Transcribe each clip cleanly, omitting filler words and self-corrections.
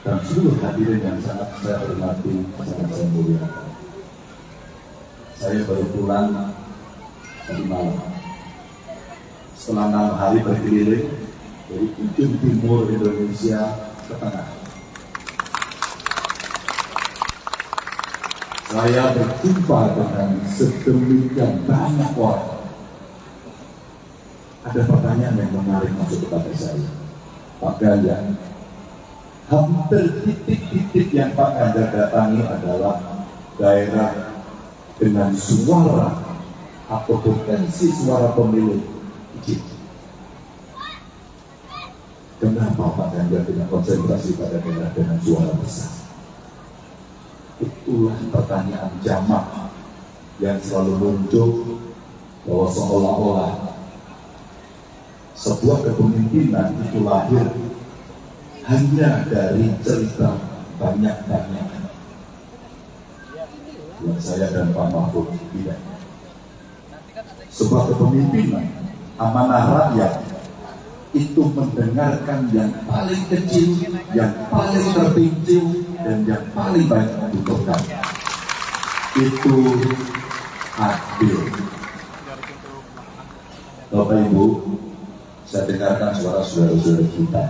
dan seluruh hadirin yang sangat saya hormati, sangat saya muliakan. Saya baru pulang tadi malam setelah 6 hari berkeliling dari ujung timur Indonesia ke tengah. Saya berjumpa dengan sedemikian banyak orang. Ada pertanyaan yang menarik masuk kepada saya. Pak Ganjar, hampir titik-titik yang Pak Ganjar datangi adalah daerah dengan suara atau potensi suara pemilih kecil. Kenapa Pak Ganjar tidak konsentrasi pada daerah dengan suara besar? Itulah pertanyaan jamak yang selalu muncul, bahwa seolah-olah sebuah kepemimpinan itu lahir hanya dari cerita banyak-banyak. Buat saya dan Pak Mahfud tidak. Sebuah kepemimpinan amanah rakyat itu mendengarkan yang paling kecil, yang paling terpencil, dan yang paling banyak membutuhkan. Itu adil. Bapak Ibu, saya dengarkan suara saudara-saudara kita.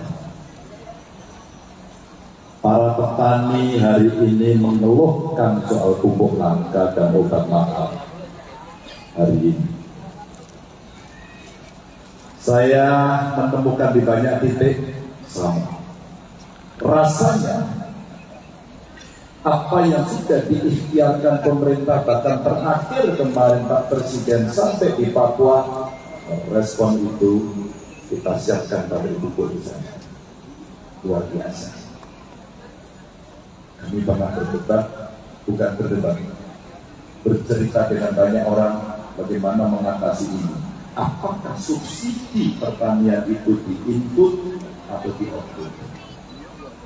Para petani hari ini mengeluhkan soal pupuk langka dan obat mahal. Hari ini saya menemukan di banyak titik sama. Rasanya apa yang sudah diikhtiarkan pemerintah, bahkan terakhir kemarin Pak Presiden sampai di Papua, respon itu kita siapkan pada Ibu di sana. Luar biasa. Kami pernah berdebat, bercerita dengan banyak orang bagaimana mengatasi ini. Apakah subsidi pertanian itu di-input atau di-output?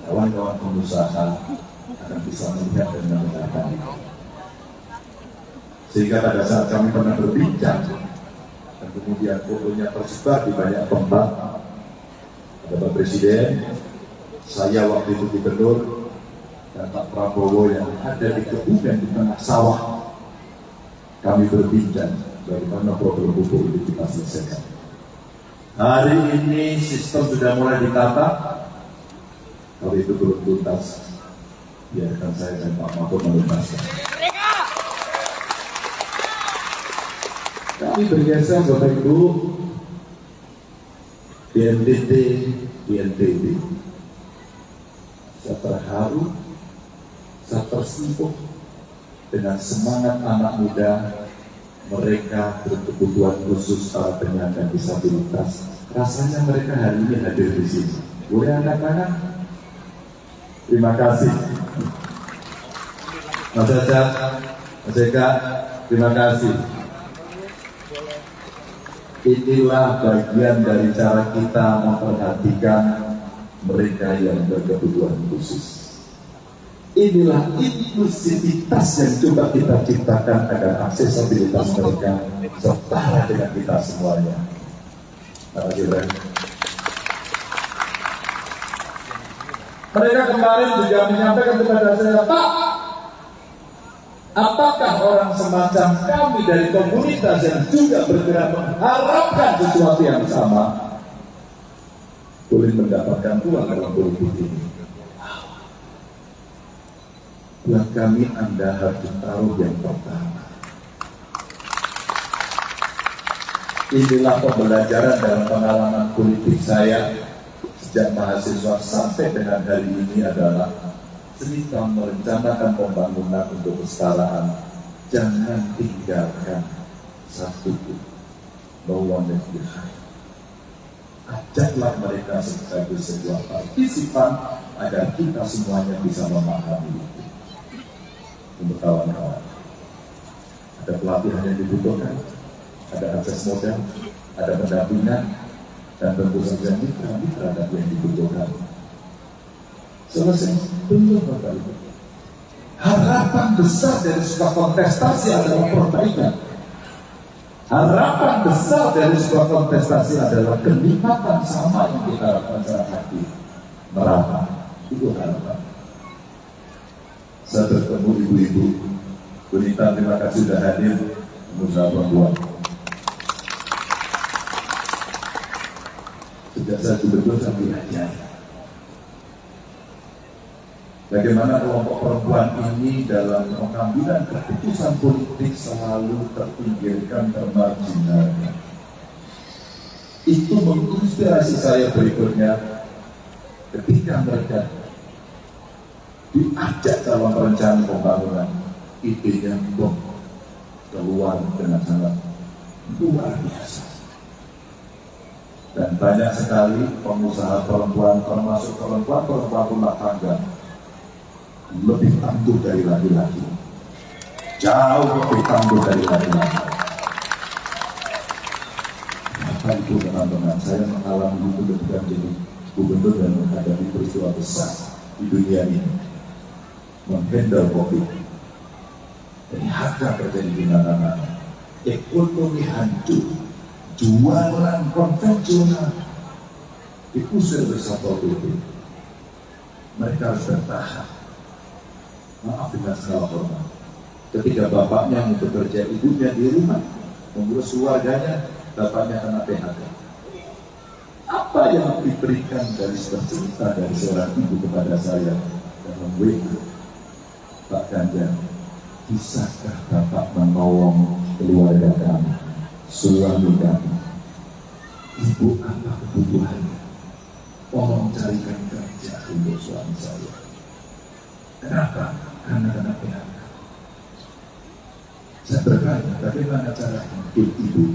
Kawan-kawan pengusaha akan bisa melihat dan mendengarkan itu. Sehingga pada saat kami pernah berbincang dan kemudian fotonya tersebar di banyak tempat, ada Pak Presiden, saya waktu itu gubernur, dan Pak Prabowo yang ada di kebumen di tengah sawah. Kami berbincang bagaimana program pupuk ini kita selesaikan. Hari ini sistem sudah mulai ditata, kalau itu belum tuntas, biarkan saya dan Pak Mahfud menuntaskan. Kami bergeser Bapak Ibu di NTT, di NTB. Saya terharu, saya tersentuh dengan semangat anak muda. Mereka berkebutuhan khusus, para penyandang disabilitas. Rasanya mereka hari ini hadir di sini. Boleh angkat tangan? Terima kasih. Mas Caca, Mas Eka, terima kasih. Inilah bagian dari cara kita memperhatikan mereka yang berkebutuhan khusus. Inilah inklusivitas yang coba kita ciptakan agar aksesibilitas mereka setara dengan kita semuanya. Terima kasih. Mereka kemarin juga menyampaikan kepada saya, Pak, apakah orang semacam kami dari komunitas yang juga bergerak mengharapkan sesuatu yang sama boleh mendapatkan uang dalam politik ini? Buat kami Anda harus taruh yang pertama. Inilah pembelajaran dalam pengalaman politik saya sejak mahasiswa sampai dengan hari ini adalah cerita merencanakan pembangunan untuk kesetaraan. Jangan tinggalkan satu pun. No one left behind. Ajaklah mereka sebagai sebuah partisipan agar kita semuanya bisa memahami itu. Untuk kawan-kawan, ada pelatihan yang dibutuhkan, ada akses modal, ada pendampingan, dan tentu saja mitra-mitra yang dibutuhkan. Selesai, belum Bapak Ibu. Harapan besar dari sebuah kontestasi adalah perbaikan. Harapan besar dari sebuah kontestasi adalah kenikmatan sama yang kita harapkan secara hati, merata. Itu harapan. Saya bertemu ibu-ibu. Bunita, terima kasih sudah hadir. Pengusaha perempuan. Sejak saya gubernur sampai belajar. Bagaimana kelompok perempuan ini dalam pengambilan keputusan politik selalu terpinggirkan, termarginalkan. Itu menginspirasi saya berikutnya ketika mereka diajak dalam perencanaan pembangunan, idenya keluar dengan sangat luar biasa. Dan banyak sekali pengusaha perempuan, termasuk perempuan rumah tangga, lebih tangguh dari laki-laki, jauh lebih tangguh dari laki-laki. Apa itu teman-teman? Saya mengalami itu ketika menjadi gubernur dan menghadapi peristiwa besar di dunia ini, menghandle COVID. Dan harga terjadi di mana-mana, ekonomi hancur, jualan konvensional diusir oleh Satpol PP. Mereka harus bertahan. Maaf dengan segala hormat. Ketika bapaknya yang bekerja, ibunya di rumah, mengurus keluarganya, bapaknya kena PHK. Apa yang diberikan dari cerita dari seorang ibu kepada saya dalam WA, Pak Ganjar, bisakah Bapak menolong keluarga kami, suami kami? Ibu, apa kebutuhannya? Tolong carikan kerja untuk suami saya. Kenapa? Karena kena PHK. Saya bertanya, bagaimana cara hidup ibu?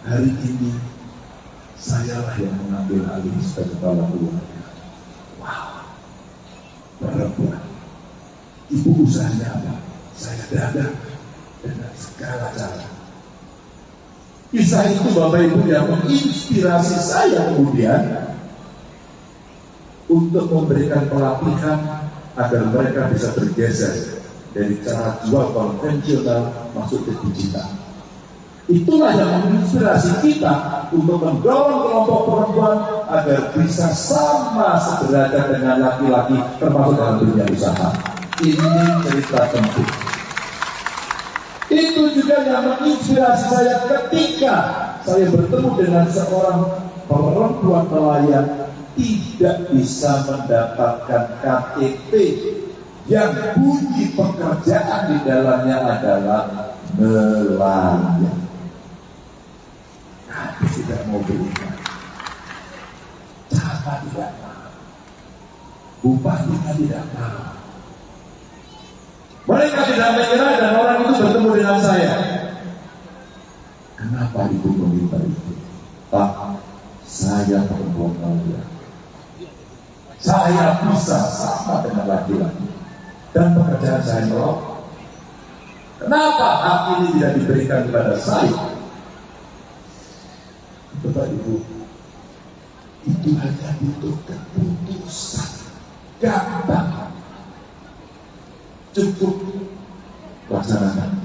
Hari ini sayalah yang mengambil alih sebagai kepala keluarga. Wow, perempuan. Ibu usahanya apa? Saya dagang dengan segala cara. Kisah itu Bapak Ibu yang menginspirasi saya kemudian untuk memberikan pelatihan agar mereka bisa bergeser dari cara jual konvensional masuk ke digital. Itulah yang menginspirasi kita untuk mendorong kelompok perempuan agar bisa sama sederajat dengan laki-laki termasuk dalam dunia usaha. Ini cerita penting. Itu juga yang menginspirasi saya ketika saya bertemu dengan seorang perempuan nelayan tidak bisa mendapatkan KTP yang bunyi pekerjaan di dalamnya adalah nelayan. Tapi tidak mau berikan. Cara tidak mau. Bupatinya tidak mau. Mereka tidak menyerah dan orang itu bertemu dengan saya. Kenapa ibu meminta itu? Pak, saya perempuan nelayan. Saya bisa sama dengan laki-laki dan pekerjaan saya nelayan. Kenapa hak ini tidak diberikan kepada saya? Bapak Ibu, itu hanya butuh keputusan gampang, cukup laksanakan.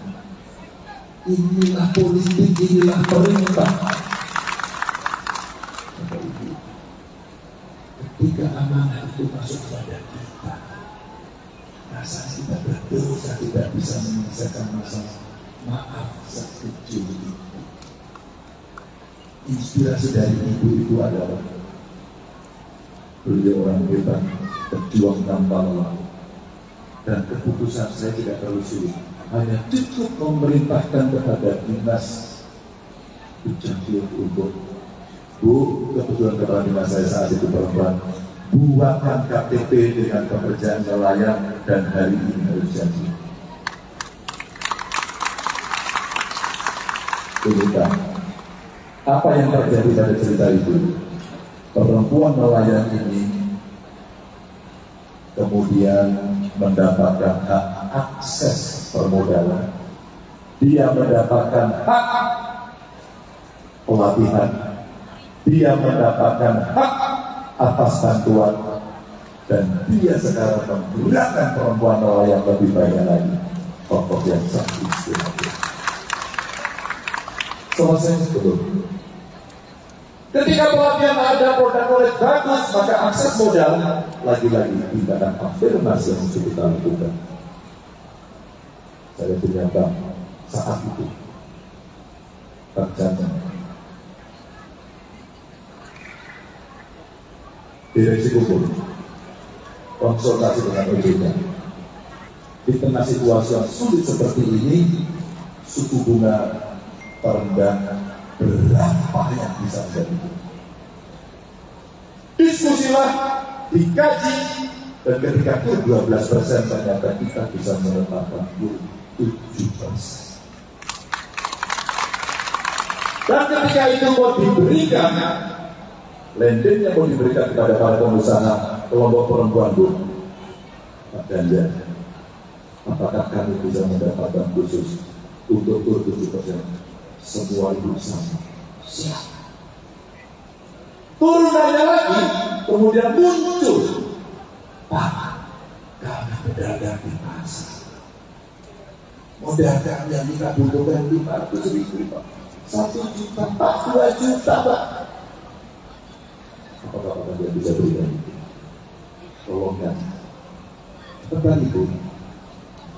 Inilah politik, inilah perintah. Bapak Ibu, ketika amanah itu masuk kepada kita, rasa kita berdosa tidak bisa menyelesaikan masalah. Maaf sekecil itu. Inspirasi dari ibu itu adalah beliau orang hebat, berjuang tanpa lelah, dan keputusan saya tidak terlalu sulit, hanya cukup memerintahkan kepada dinas Dukcapil untuk kebetulan kepala dinas saya saat itu perempuan, buatkan KTP dengan pekerjaan nelayan dan hari ini harus jadi. Kemudian apa yang terjadi pada cerita itu? Perempuan nelayan ini kemudian mendapatkan hak akses permodalan. Dia mendapatkan hak pelatihan. Dia mendapatkan hak atas bantuan. Dan dia sekarang menggerakkan perempuan nelayan lebih banyak lagi. Tokoh yang sangat istimewa. Selesai sebelum Ketika pelatihan ada, produk knowledge bagus, maka akses modal lagi-lagi tindakan afirmasi yang harus kita lakukan. Saya punya bank saat itu terjadi direksi kumpul konsultasi dengan OJK. Di tengah situasi yang sulit seperti ini, suku bunga terendah berapa yang bisa jadi? Diskusilah, dikaji, dan ketika itu 12% ternyata kita bisa menetapkan 7%. Dan ketika itu mau diberikan, lendingnya mau diberikan kepada para pengusaha kelompok perempuan, Bu, Pak Ganjar, apakah kami bisa mendapatkan khusus untuk 7%? Semua ibu sama siap. Turunannya lagi, kemudian muncul, Pak, kami berdagang di pasar. Modal kami yang kita butuhkan 500.000, Pak. 1 juta, Pak, 2 juta, Pak. Apakah Pak Ganjar bisa berikan itu? Tolong kan. Tentang itu,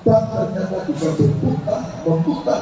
Pak ternyata bisa membuka